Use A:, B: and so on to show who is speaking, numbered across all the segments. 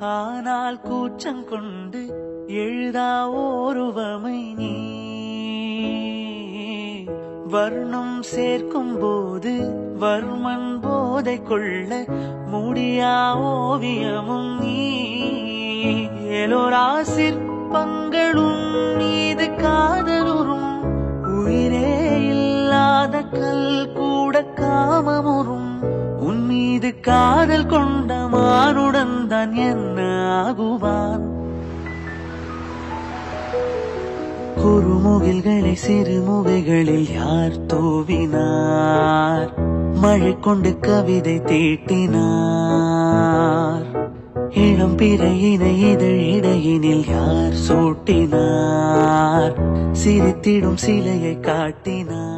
A: ஆனால் கூச்சங்கொண்டு எழுதா ஓருவமை நீ வர்ணம் சேர்க்கும் போது வர்மன் போதை கொள்ள முடியா ஓவியமும் நீ எலோரா சிற்பங்களும் மீது காதலுறும் உயிரே இல்லாத கல் கூட காமமுறும் உன் மீது காதல் கொண்ட மானுடன் தான் என்ன ஆகுவான் குறுமுகில்களை சிறுமுகைகளில் யார் தூவினார் மழை கொண்டு கவிதை தீட்டினார் இளம் பிறையினை இதழிடையினில் யார் சூட்டினார் சிரித்திடும் சிலையை காட்டினார்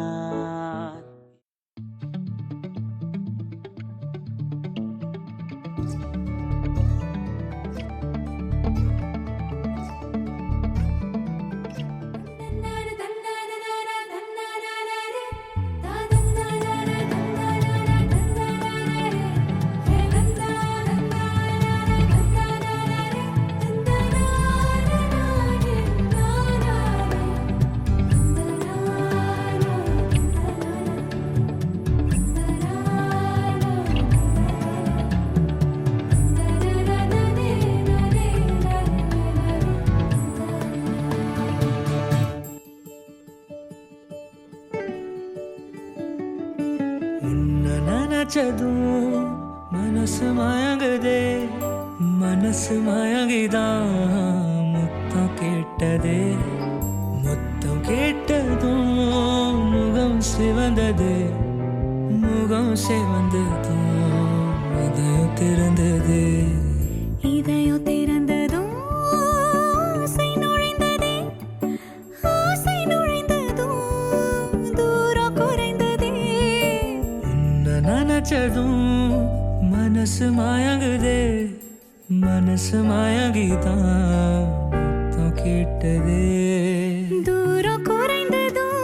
B: நினைச்சதும் மனசு மயங்குதே மனசு மயங்கிதான் முத்தம் கேட்டதே முத்தம் கேட்டதும் முகம் சிவந்தது முகம் சிவந்ததும் இதயம் திறந்தது
C: இதயம் திறந்ததும் ஆசை நுழைந்ததே ஆசை நுழைந்ததும் தூரம் குறைந்ததே
B: உன்னை நினைச்சதும் மனசு மயங்குதே மனசு மயங்கிதான் முத்தம் கேட்டதே
C: தூரம் குறைந்ததும்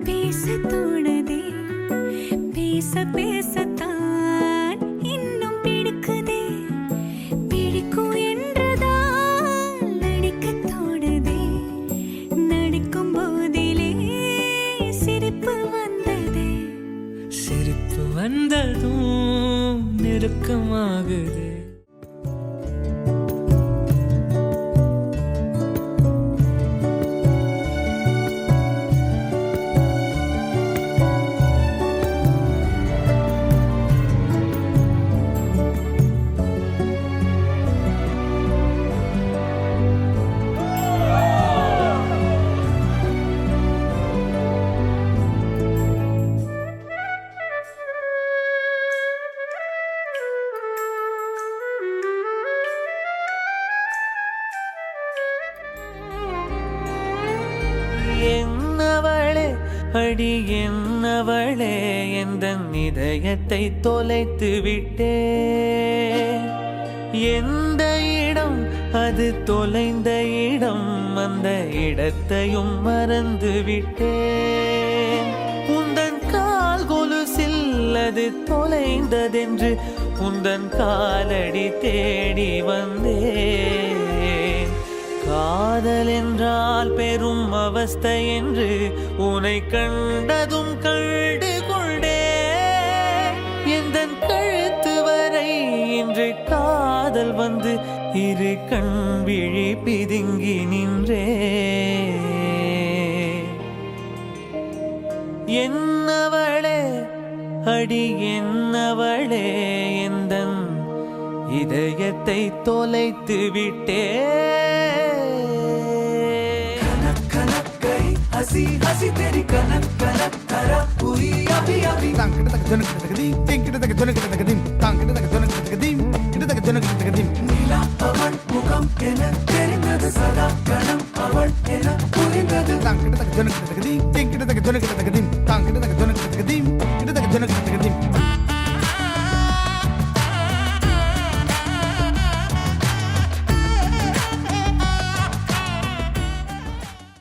C: பேச தோணுதே பேச பேசத்தான் இன்னும் பிடிக்குதே பிடிக்கும் என்றுதான் நடிக்க தோணுதே நடிக்கும் போதிலே சிரிப்பு வந்ததே
B: சிரிப்பு வந்ததும் நெருக்கமாகுது
A: என்னவளே அடி என்னவளே எந்த இதயத்தை தொலைத்து விட்டே எந்த இடம் அது தொலைந்த இடம் அந்த இடத்தையும் மறந்து விட்டே உந்தன் கால் கொலுசில் அது தொலைந்ததென்று உந்தன் காலடி தேடி வந்தேன் காதல் என்றால் பெரும் அவஸ்தை என்று உனை கண்டதும் கண்டு கொண்டே எந்தன் கழுத்து வரை இன்று காதல் வந்து இரு கண் விழி பிதுங்கி நின்றே என்னவளே அடி என்னவளே எந்தன் இதயத்தை தொலைத்து விட்டே
D: हसी हसी तेरी कनक कनक करा पूरी अभी अभी तांकिट तक जनक तक दी टिंकिट तक जनक तक दी तांकिट तक जनक तक दी किट तक जनक तक दी नीला पवन मुखम केन तेरी नद सदा कणम